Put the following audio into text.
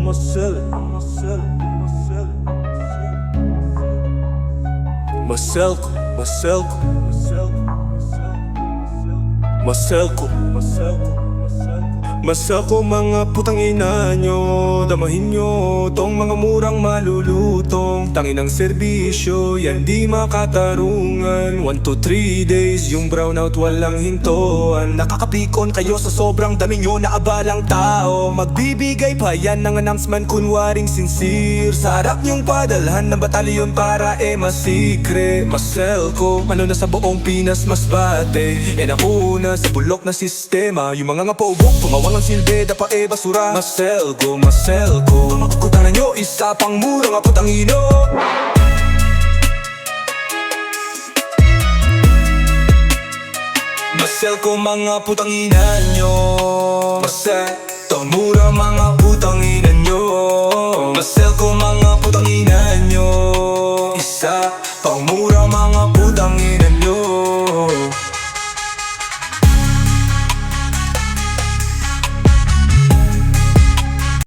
Masel Maselko Maselko mga putang ina nyo, damahin nyo tong mga murang malulutong tanginang serbisyo, yan di makatarungan. 1 to 3 days, yung brownout walang hintuan. Nakakapikon kayo sa sobrang dami nyo na abalang tao. Magbibigay pa yan ng announcement kunwaring sincere. Sa harap nyong padalhan ng batalyon para masikre. Maselko, ano na sa buong Pinas mas bate. Nauna sa bulok na sistema, yung mga ngapobok pumawang ang silbi, dapa basura. Maselko Makukutan nyo, isa pang mura nga putang ino. Maselko mga putang ina nyo. Maselko mura mga putang ina nyo. Maselko mga putang ina nyo. Isa pang mura